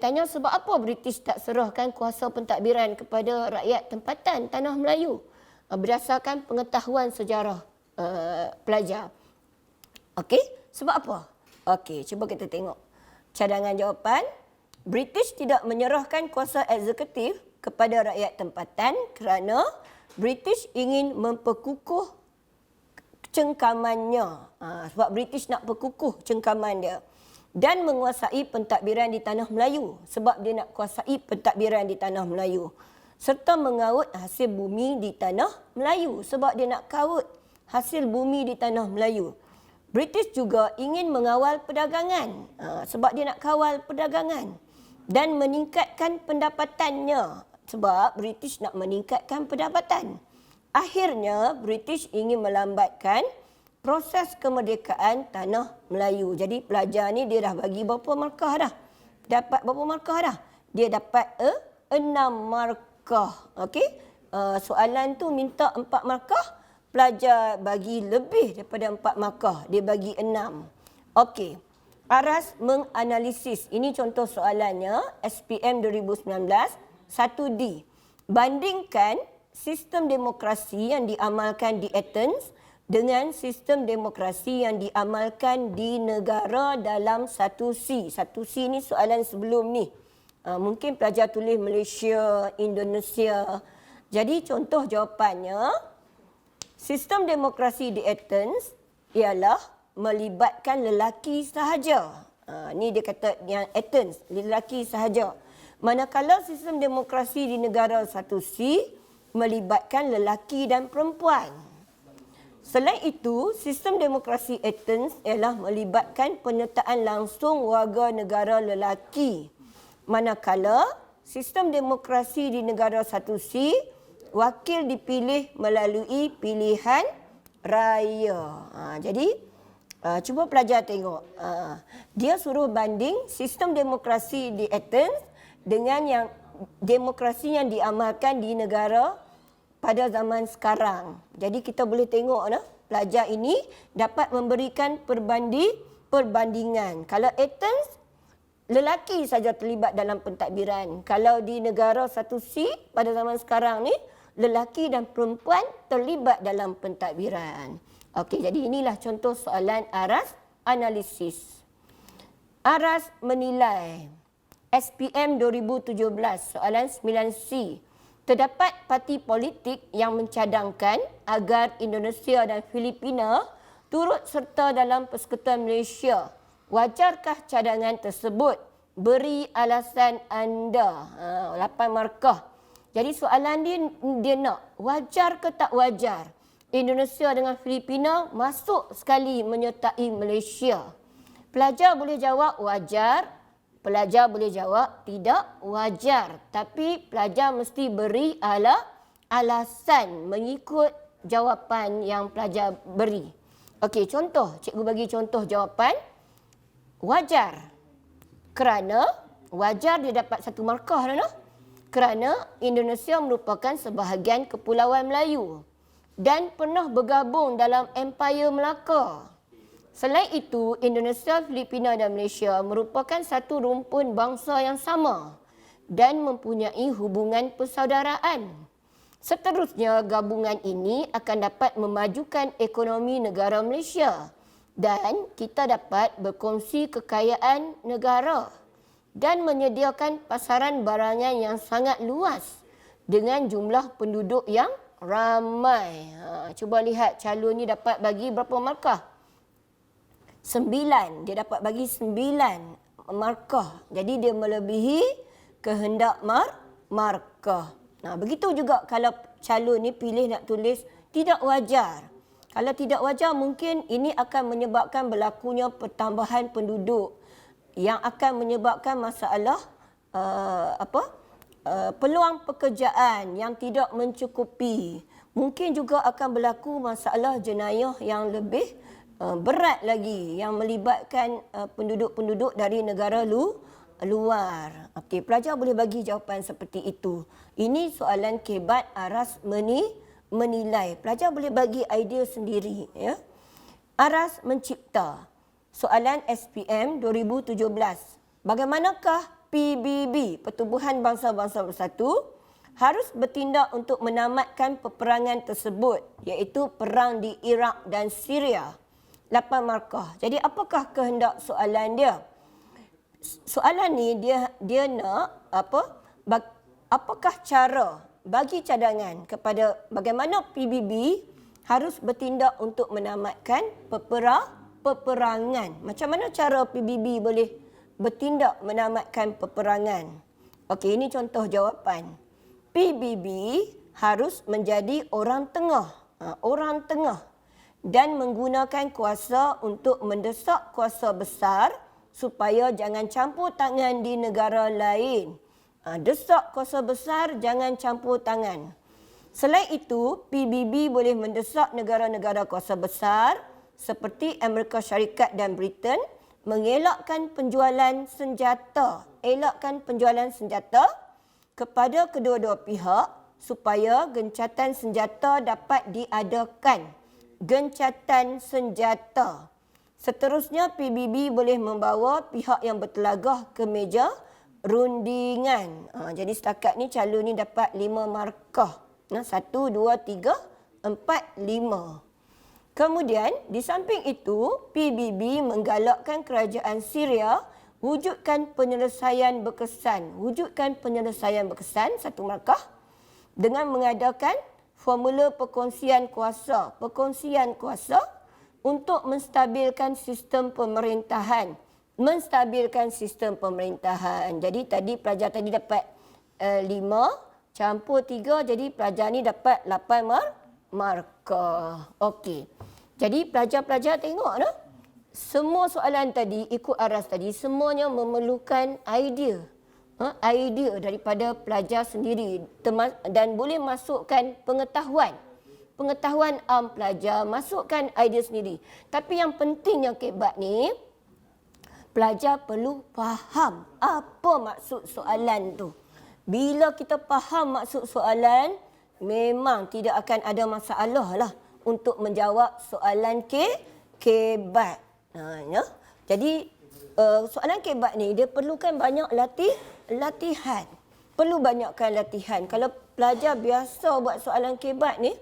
tanya sebab apa British tak serahkan kuasa pentadbiran kepada rakyat tempatan Tanah Melayu? Berdasarkan pengetahuan sejarah pelajar. Okey, sebab apa? Okey, cuba kita tengok cadangan jawapan. British tidak menyerahkan kuasa eksekutif kepada rakyat tempatan kerana British ingin memperkukuh cengkamannya. Sebab British nak perkukuh cengkaman dia. Dan menguasai pentadbiran di tanah Melayu. Sebab dia nak kuasai pentadbiran di tanah Melayu. Serta mengaut hasil bumi di tanah Melayu. Sebab dia nak kaut hasil bumi di tanah Melayu. British juga ingin mengawal perdagangan. Sebab dia nak kawal perdagangan. Dan meningkatkan pendapatannya. Sebab British nak meningkatkan pendapatan. Akhirnya, British ingin melambatkan proses kemerdekaan tanah Melayu. Jadi pelajar ni dia dah bagi berapa markah dah? Dapat berapa markah dah? Dia dapat 6 markah. Okey? Soalan tu minta 4 markah. Pelajar bagi lebih daripada 4 markah. Dia bagi 6. Okey. Aras menganalisis. Ini contoh soalannya. SPM 2019. 1D. Bandingkan sistem demokrasi yang diamalkan di Athens dengan sistem demokrasi yang diamalkan di negara dalam 1C. 1C ni soalan sebelum ni. Mungkin pelajar tulis Malaysia, Indonesia. Jadi contoh jawapannya, sistem demokrasi di Athens ialah melibatkan lelaki sahaja. Ni dia kata yang Athens, lelaki sahaja. Manakala sistem demokrasi di negara 1C melibatkan lelaki dan perempuan. Selain itu, sistem demokrasi Athens ialah melibatkan penyertaan langsung warga negara lelaki. Manakala sistem demokrasi di negara 1C, wakil dipilih melalui pilihan raya. Jadi, cuba pelajar tengok. Dia suruh banding sistem demokrasi di Athens dengan yang demokrasi yang diamalkan di negara pada zaman sekarang. Jadi kita boleh tengok pelajar ini dapat memberikan perbandingan. Kalau Athens, lelaki saja terlibat dalam pentadbiran. Kalau di negara 1C pada zaman sekarang ni, lelaki dan perempuan terlibat dalam pentadbiran. Okey, jadi inilah contoh soalan aras analisis. Aras menilai. SPM 2017, soalan 9C. Terdapat parti politik yang mencadangkan agar Indonesia dan Filipina turut serta dalam Persekutuan Malaysia. Wajarkah cadangan tersebut? Beri alasan anda. 8 markah. Jadi soalan dia nak wajar ke tak wajar Indonesia dengan Filipina masuk sekali menyertai Malaysia. Pelajar boleh jawab wajar. Pelajar boleh jawab tidak wajar. Tapi pelajar mesti beri alasan mengikut jawapan yang pelajar beri. Okey, contoh. Cikgu bagi contoh jawapan. Wajar. Kerana wajar dia dapat 1 markah. Kerana Indonesia merupakan sebahagian Kepulauan Melayu dan pernah bergabung dalam Empayar Melaka. Selain itu, Indonesia, Filipina dan Malaysia merupakan satu rumpun bangsa yang sama dan mempunyai hubungan persaudaraan. Seterusnya, gabungan ini akan dapat memajukan ekonomi negara Malaysia dan kita dapat berkongsi kekayaan negara dan menyediakan pasaran barangan yang sangat luas dengan jumlah penduduk yang ramai. Cuba lihat calon ni dapat bagi berapa markah? 9. Dia dapat bagi 9 markah. Jadi dia melebihi kehendak markah. Begitu juga kalau calon ni pilih nak tulis tidak wajar. Kalau tidak wajar mungkin ini akan menyebabkan berlakunya pertambahan penduduk yang akan menyebabkan masalah peluang pekerjaan yang tidak mencukupi. Mungkin juga akan berlaku masalah jenayah yang lebih berat lagi yang melibatkan penduduk-penduduk dari negara luar. Okey, pelajar boleh bagi jawapan seperti itu. Ini soalan kebat aras menilai. Pelajar boleh bagi idea sendiri. Ya. Aras mencipta. Soalan SPM 2017. Bagaimanakah PBB, Pertubuhan Bangsa-Bangsa Bersatu, harus bertindak untuk menamatkan peperangan tersebut, iaitu perang di Iraq dan Syria? 8 markah. Jadi apakah kehendak soalan dia? Soalan ni dia nak apakah cara bagi cadangan kepada bagaimana PBB harus bertindak untuk menamatkan peperangan. Macam mana cara PBB boleh bertindak menamatkan peperangan? Okey, ini contoh jawapan. PBB harus menjadi orang tengah. Orang tengah. Dan menggunakan kuasa untuk mendesak kuasa besar supaya jangan campur tangan di negara lain. Desak kuasa besar, jangan campur tangan. Selain itu, PBB boleh mendesak negara-negara kuasa besar seperti Amerika Syarikat dan Britain mengelakkan penjualan senjata. Elakkan penjualan senjata kepada kedua-dua pihak supaya gencatan senjata dapat diadakan. Gencatan senjata. Seterusnya, PBB boleh membawa pihak yang bertelagah ke meja rundingan. Jadi setakat ni calon ni dapat 5 markah. 1, 2, 3, 4, 5. Kemudian di samping itu PBB menggalakkan kerajaan Syria wujudkan penyelesaian berkesan. Wujudkan penyelesaian berkesan 1 markah dengan mengadakan formula perkongsian kuasa. Perkongsian kuasa untuk menstabilkan sistem pemerintahan. Menstabilkan sistem pemerintahan. Jadi tadi pelajar tadi dapat 5 campur 3, jadi pelajar ni dapat 8 markah. Okey. Jadi pelajar-pelajar tengok no? Semua soalan tadi ikut aras tadi semuanya memerlukan idea. Idea daripada pelajar sendiri dan boleh masukkan pengetahuan. Pengetahuan pelajar, masukkan idea sendiri. Tapi yang pentingnya kebat ni, pelajar perlu faham apa maksud soalan tu. Bila kita faham maksud soalan, memang tidak akan ada masalah lah untuk menjawab soalan kebat. Ya? Jadi, soalan kebat ni dia perlukan banyak latihan. Perlu banyakkan latihan. Kalau pelajar biasa buat soalan kebat ni,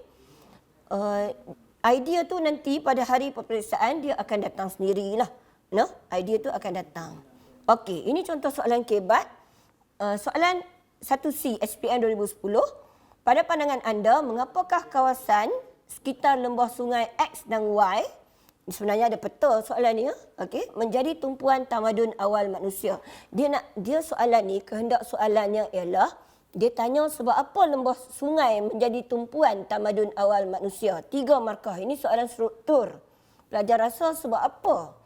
idea tu nanti pada hari peperiksaan dia akan datang sendirilah. No, idea tu akan datang. Okey, ini contoh soalan kebat. Soalan 1C SPM 2010. Pada pandangan anda, mengapakah kawasan sekitar lembah sungai X dan Y, sebenarnya ada peta soalan ni, okey, menjadi tumpuan tamadun awal manusia. Dia soalan ni, kehendak soalannya ialah dia tanya sebab apa lembah sungai menjadi tumpuan tamadun awal manusia. 3 markah. Ini soalan struktur. Pelajar rasa sebab apa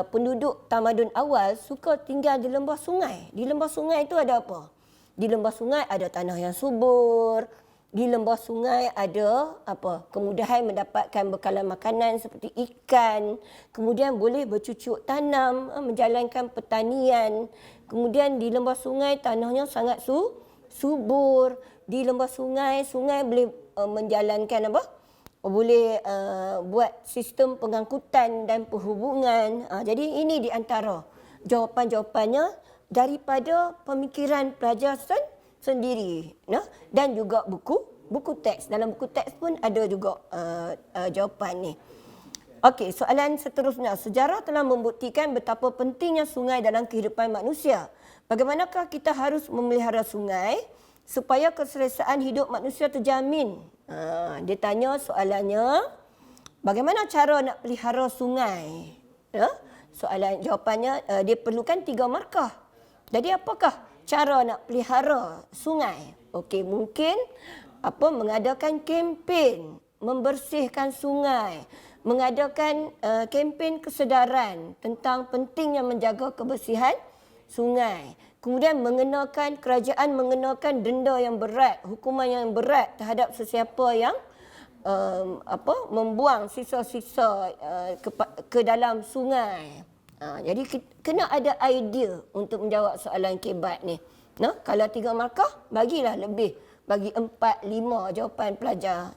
penduduk tamadun awal suka tinggal di lembah sungai. Di lembah sungai itu ada apa? Di lembah sungai ada tanah yang subur. Di lembah sungai ada apa? Kemudahan mendapatkan bekalan makanan seperti ikan. Kemudian boleh bercucuk tanam, menjalankan pertanian. Kemudian di lembah sungai tanahnya sangat subur. Di lembah sungai boleh menjalankan apa? Boleh buat sistem pengangkutan dan perhubungan. Jadi ini di antara jawapan-jawapannya daripada pemikiran pelajar sendiri. Dan juga buku teks. Dalam buku teks pun ada juga jawapan ni. Okey, soalan seterusnya. Sejarah telah membuktikan betapa pentingnya sungai dalam kehidupan manusia. Bagaimanakah kita harus memelihara sungai supaya keselesaan hidup manusia terjamin? Dia tanya soalannya, bagaimana cara nak pelihara sungai? Soalan jawapannya, dia perlukan 3 markah. Jadi apakah cara nak pelihara sungai? Okey, mungkin mengadakan kempen membersihkan sungai, mengadakan kempen kesedaran tentang pentingnya menjaga kebersihan sungai. Kemudian kerajaan mengenakan denda yang berat, hukuman yang berat terhadap sesiapa yang membuang sisa-sisa ke dalam sungai. Jadi kena ada idea untuk menjawab soalan kebat ni. Kalau 3 markah, bagilah lebih. Bagi 4, 5 jawapan pelajar.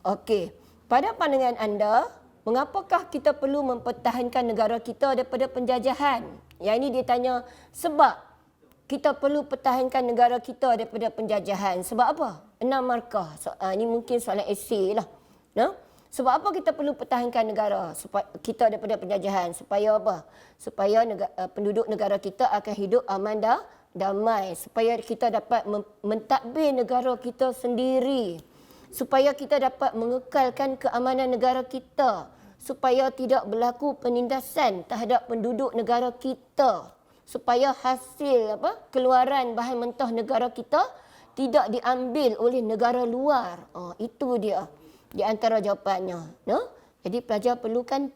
Okey. Pada pandangan anda, mengapakah kita perlu mempertahankan negara kita daripada penjajahan? Yang ini dia tanya, sebab kita perlu pertahankan negara kita daripada penjajahan. Sebab apa? 6 markah. Ini mungkin soalan esei lah. Sebab apa kita perlu pertahankan negara kita daripada penjajahan? Supaya apa? Supaya penduduk negara kita akan hidup aman damai, supaya kita dapat mentadbir negara kita sendiri, supaya kita dapat mengekalkan keamanan negara kita, supaya tidak berlaku penindasan terhadap penduduk negara kita, supaya hasil keluaran bahan mentah negara kita tidak diambil oleh negara luar. Itu dia di antara jawapannya. No? Jadi pelajar perlukan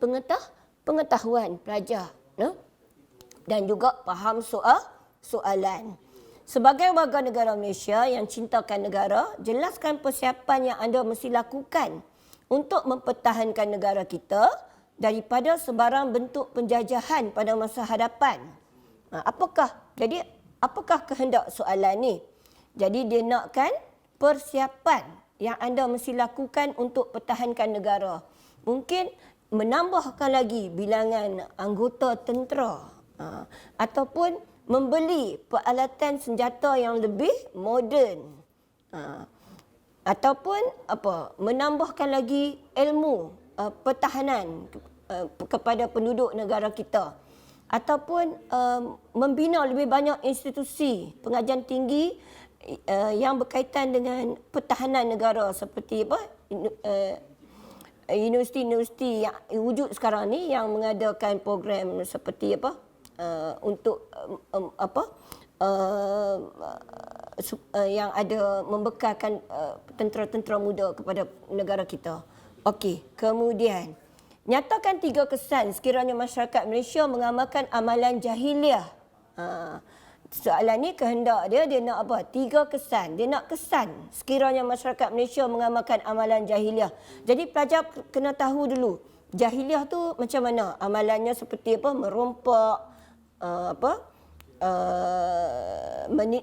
pengetahuan pelajar. No? Dan juga faham soalan. Sebagai warga negara Malaysia yang cintakan negara, jelaskan persiapan yang anda mesti lakukan untuk mempertahankan negara kita daripada sebarang bentuk penjajahan pada masa hadapan. Apakah kehendak soalan ni? Jadi dia nakkan persiapan yang anda mesti lakukan untuk pertahankan negara. Mungkin menambahkan lagi bilangan anggota tentera ataupun membeli peralatan senjata yang lebih moden, ataupun menambahkan lagi ilmu pertahanan kepada penduduk negara kita, ataupun membina lebih banyak institusi pengajian tinggi yang berkaitan dengan pertahanan negara, seperti universiti-universiti yang wujud sekarang ni yang mengadakan program seperti untuk yang ada membekalkan tentera-tentera muda kepada negara kita. Okey, kemudian nyatakan 3 kesan sekiranya masyarakat Malaysia mengamalkan amalan jahiliah. Soalan ni kehendak dia nak 3 kesan. Dia nak kesan sekiranya masyarakat Malaysia mengamalkan amalan jahiliah. Jadi pelajar kena tahu dulu jahiliah tu macam mana. Amalannya seperti merompak,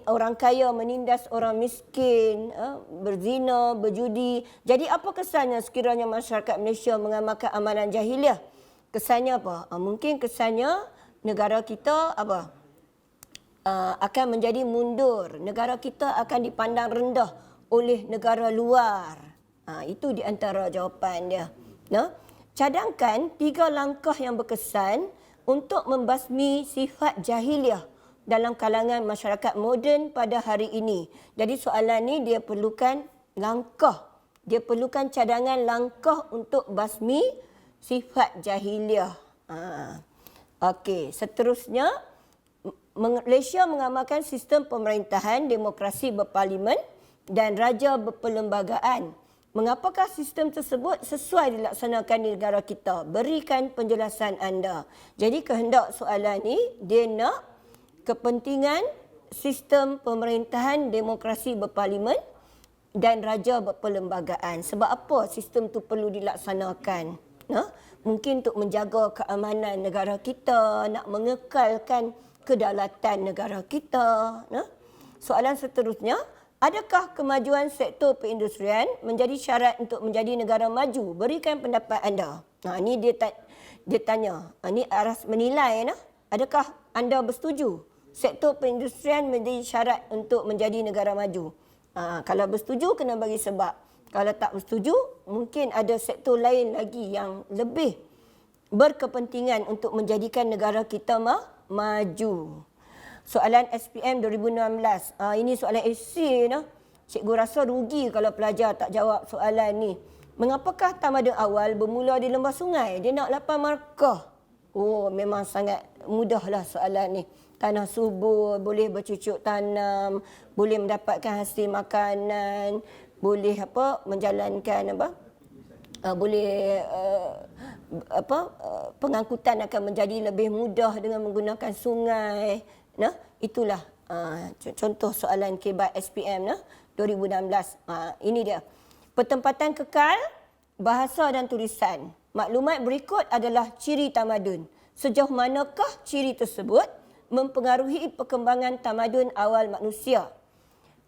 orang kaya menindas orang miskin, berzina, berjudi. Jadi apa kesannya sekiranya masyarakat Malaysia mengamalkan amalan jahiliah? Kesannya apa? Mungkin kesannya negara kita akan menjadi mundur. Negara kita akan dipandang rendah oleh negara luar. Itu di antara jawapan dia. Cadangkan 3 langkah yang berkesan untuk membasmi sifat jahiliah dalam kalangan masyarakat moden pada hari ini. Jadi soalan ni dia perlukan langkah. Dia perlukan cadangan langkah untuk basmi sifat jahiliah. Okey, seterusnya Malaysia mengamalkan sistem pemerintahan demokrasi berparlimen dan raja berperlembagaan. Mengapakah sistem tersebut sesuai dilaksanakan di negara kita? Berikan penjelasan anda. Jadi kehendak soalan ni dia nak kepentingan sistem pemerintahan demokrasi berparlimen dan raja berperlembagaan. Sebab apa sistem tu perlu dilaksanakan? Mungkin untuk menjaga keamanan negara kita, nak mengekalkan kedaulatan negara kita. Soalan seterusnya, adakah kemajuan sektor perindustrian menjadi syarat untuk menjadi negara maju? Berikan pendapat anda. Ini dia tanya. Ini aras menilai. Adakah anda bersetuju sektor perindustrian menjadi syarat untuk menjadi negara maju? Kalau bersetuju, kena bagi sebab. Kalau tak bersetuju, mungkin ada sektor lain lagi yang lebih berkepentingan untuk menjadikan negara kita maju. Soalan SPM 2016. Ini soalan esei. Cikgu rasa rugi kalau pelajar tak jawab soalan ni. Mengapakah tamadun awal bermula di lembah sungai? Dia nak 8 markah. Memang sangat mudahlah soalan ni. Tanah subur, boleh bercucuk tanam, boleh mendapatkan hasil makanan, boleh menjalankan boleh pengangkutan akan menjadi lebih mudah dengan menggunakan sungai. Itulah contoh soalan KBAT SPM 2016. Ini dia. Pertempatan kekal, bahasa dan tulisan. Maklumat berikut adalah ciri tamadun. Sejauh manakah ciri tersebut mempengaruhi perkembangan tamadun awal manusia?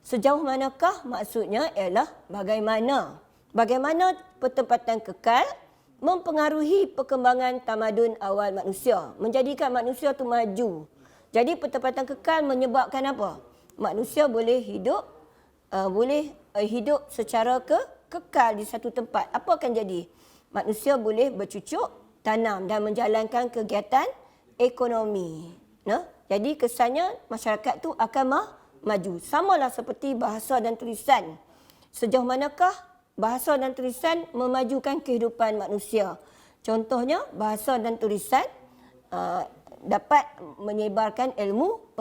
Sejauh manakah maksudnya ialah bagaimana? Bagaimana pertempatan kekal mempengaruhi perkembangan tamadun awal manusia, menjadikan manusia itu maju. Jadi pertempatan kekal menyebabkan apa? Manusia boleh hidup secara kekal di satu tempat. Apa akan jadi? Manusia boleh bercucuk tanam dan menjalankan kegiatan ekonomi. Jadi kesannya masyarakat tu akan maju. Samalah seperti bahasa dan tulisan. Sejauh manakah bahasa dan tulisan memajukan kehidupan manusia? Contohnya bahasa dan tulisan dapat menyebarkan ilmu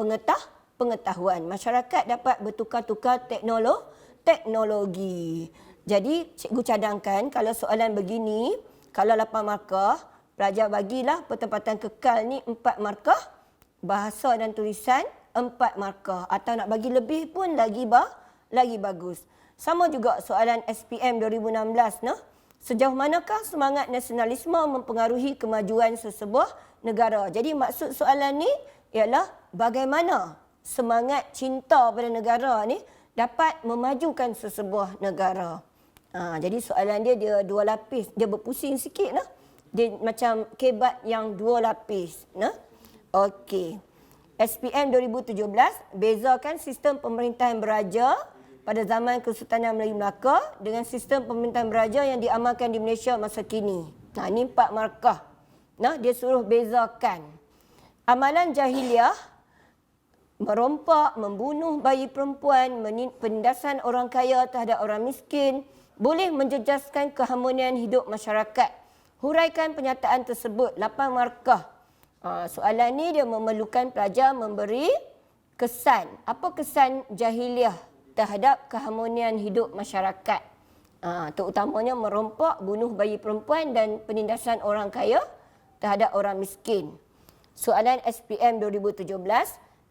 pengetahuan. Masyarakat dapat bertukar-tukar teknologi. Jadi cikgu cadangkan kalau soalan begini, kalau 8 markah, pelajar bagilah pertempatan kekal ni 4 markah, bahasa dan tulisan 4 markah. Atau nak bagi lebih pun lagi bagus. Sama juga soalan SPM 2016. Sejauh manakah semangat nasionalisme mempengaruhi kemajuan sesebuah negara? Jadi maksud soalan ni ialah bagaimana semangat cinta pada negara ni dapat memajukan sesebuah negara. Jadi soalan dia 2 lapis. Dia berpusing sikit lah. Dia macam kebat yang 2 lapis. Okey. SPM 2017, bezakan sistem pemerintahan beraja pada zaman Kesultanan Melayu Melaka dengan sistem pemerintahan beraja yang diamalkan di Malaysia masa kini. Ini 4 markah. Dia suruh bezakan. Amalan jahiliah, merompak, membunuh bayi perempuan, penindasan orang kaya terhadap orang miskin, boleh menjejaskan keharmonian hidup masyarakat. Huraikan pernyataan tersebut, 8 markah. Soalan ni dia memerlukan pelajar memberi kesan. Apa kesan jahiliah terhadap keharmonian hidup masyarakat? Terutamanya merompak, bunuh bayi perempuan dan penindasan orang kaya terhadap orang miskin. Soalan SPM 2017,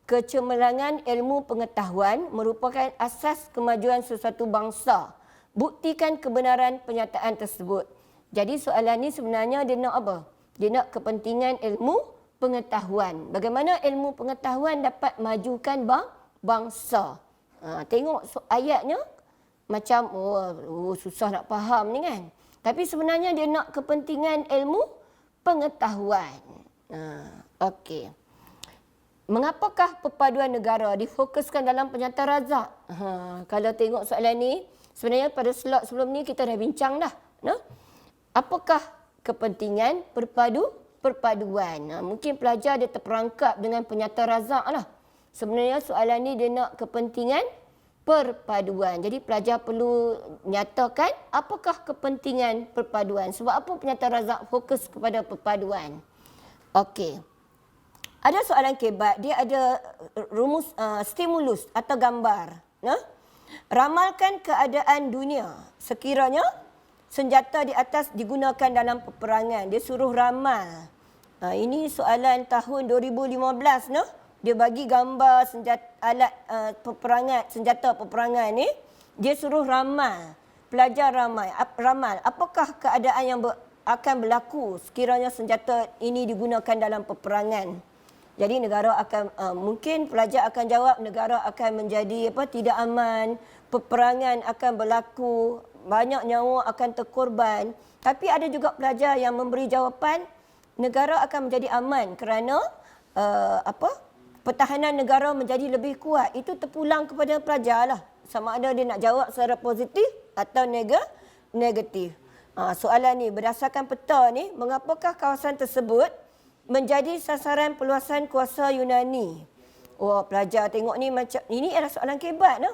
kecemerlangan ilmu pengetahuan merupakan asas kemajuan sesuatu bangsa. Buktikan kebenaran pernyataan tersebut. Jadi soalan ni sebenarnya dia nak apa? Dia nak kepentingan ilmu pengetahuan. Bagaimana ilmu pengetahuan dapat majukan bangsa. Tengok ayatnya macam susah nak faham ni kan. Tapi sebenarnya dia nak kepentingan ilmu pengetahuan. Okey. Mengapakah perpaduan negara difokuskan dalam pernyataan razak? Kalau tengok soalan ni, sebenarnya pada slot sebelum ni kita dah bincang dah. Apakah kepentingan perpaduan? Mungkin pelajar dia terperangkap dengan pernyataan razak lah. Sebenarnya soalan ni dia nak kepentingan perpaduan. Jadi pelajar perlu nyatakan apakah kepentingan perpaduan. Sebab apa pernyataan razak fokus kepada perpaduan. Okey. Ada soalan kebat, dia ada rumus stimulus atau gambar. Ramalkan keadaan dunia sekiranya senjata di atas digunakan dalam peperangan. Dia suruh ramal. Ini soalan tahun 2015. Dia bagi gambar alat peperangan, senjata peperangan ni. Dia suruh ramal. Pelajar ramal. Apakah keadaan yang akan berlaku sekiranya senjata ini digunakan dalam peperangan? Jadi negara akan mungkin pelajar akan jawab negara akan menjadi tidak aman, peperangan akan berlaku, banyak nyawa akan terkorban. Tapi ada juga pelajar yang memberi jawapan negara akan menjadi aman kerana pertahanan negara menjadi lebih kuat. Itu terpulang kepada pelajar lah. Sama ada dia nak jawab secara positif atau negatif. Soalan ni berdasarkan peta ni, mengapakah kawasan tersebut menjadi sasaran peluasan kuasa Yunani? Pelajar tengok ni macam ini adalah soalan kebat.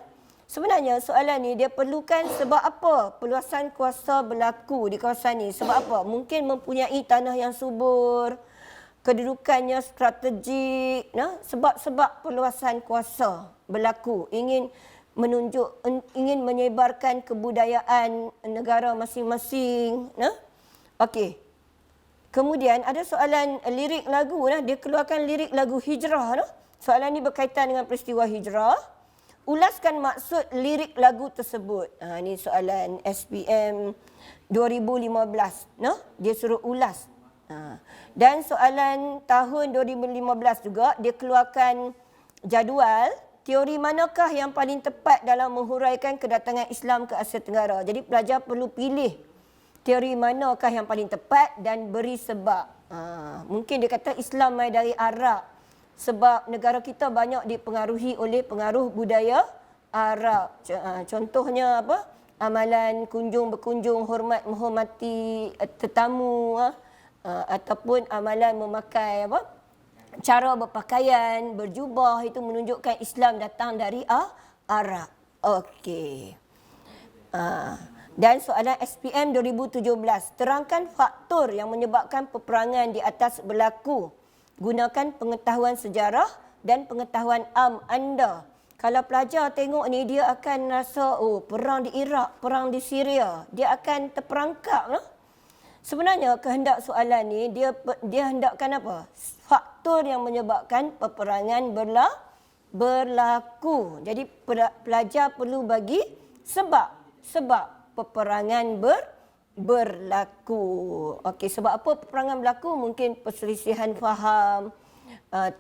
Sebenarnya soalan ni dia perlukan sebab apa peluasan kuasa berlaku di kawasan ni? Sebab apa? Mungkin mempunyai tanah yang subur, kedudukannya strategik, sebab-sebab peluasan kuasa berlaku, ingin menyebarkan kebudayaan negara masing-masing. Okey. Kemudian ada soalan lirik lagu. Dia keluarkan lirik lagu hijrah. Soalan ini berkaitan dengan peristiwa hijrah. Ulaskan maksud lirik lagu tersebut. Ini soalan SPM 2015. Dia suruh ulas. Dan soalan tahun 2015 juga, dia keluarkan jadual. Teori manakah yang paling tepat dalam menghuraikan kedatangan Islam ke Asia Tenggara? Jadi pelajar perlu pilih teori manakah yang paling tepat dan beri sebab. Mungkin dia kata Islam mai dari Arab. Sebab negara kita banyak dipengaruhi oleh pengaruh budaya Arab. Contohnya apa? Amalan berkunjung, hormat menghormati tetamu. Ataupun amalan memakai cara berpakaian, berjubah itu menunjukkan Islam datang dari Arab. Okey. Dan soalan SPM 2017, terangkan faktor yang menyebabkan peperangan di atas berlaku. Gunakan pengetahuan sejarah dan pengetahuan anda. Kalau pelajar tengok ni, dia akan rasa, oh, perang di Iraq, perang di Syria. Dia akan terperangkap lah. Sebenarnya kehendak soalan ni, dia hendakkan apa? Faktor yang menyebabkan peperangan berlaku. Jadi pelajar perlu bagi sebab peperangan berlaku. Okey, sebab apa peperangan berlaku? Mungkin perselisihan faham,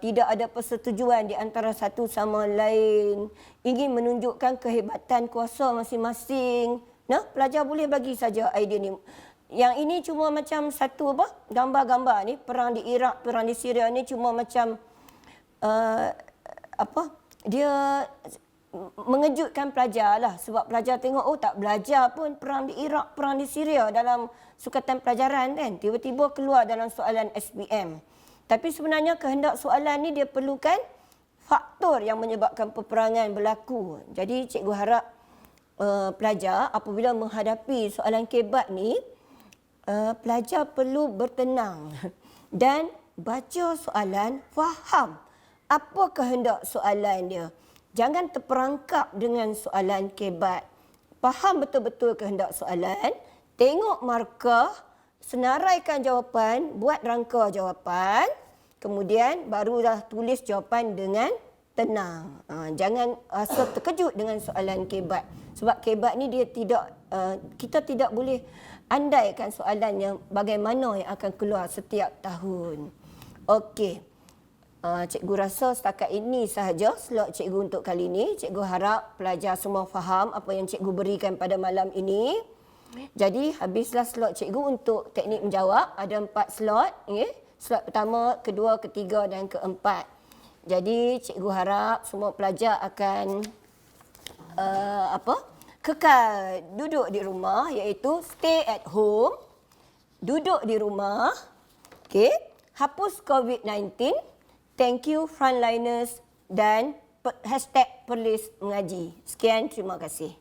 tidak ada persetujuan di antara satu sama lain, ingin menunjukkan kehebatan kuasa masing-masing. Nah, pelajar boleh bagi saja idea ni. Yang ini cuma macam satu gambar-gambar ni, perang di Iraq, perang di Syria ni cuma macam dia mengejutkan pelajar lah, sebab pelajar tengok, oh, tak belajar pun perang di Iraq, perang di Syria dalam sukatan pelajaran kan, tiba-tiba keluar dalam soalan SPM. Tapi sebenarnya kehendak soalan ni dia perlukan faktor yang menyebabkan peperangan berlaku. Jadi cikgu harap pelajar apabila menghadapi soalan kebat ni, pelajar perlu bertenang dan baca soalan, faham apa kehendak soalan dia. Jangan terperangkap dengan soalan kebat. Faham betul-betul kehendak soalan, tengok markah, senaraikan jawapan, buat rangka jawapan, kemudian barulah tulis jawapan dengan tenang. Jangan rasa terkejut dengan soalan kebat. Sebab kebat ni dia tidak, kita tidak boleh andaikan soalannya bagaimana yang akan keluar setiap tahun. Okey. Cikgu rasa setakat ini sahaja slot cikgu untuk kali ini. Cikgu harap pelajar semua faham apa yang cikgu berikan pada malam ini. Jadi habislah slot cikgu untuk teknik menjawab. Ada 4 slot. Slot pertama, kedua, ketiga dan keempat. Jadi cikgu harap semua pelajar akan kekal duduk di rumah, iaitu stay at home. Duduk di rumah. Okey. Hapus COVID-19. Thank you frontliners dan #Perlis Mengaji. Sekian, terima kasih.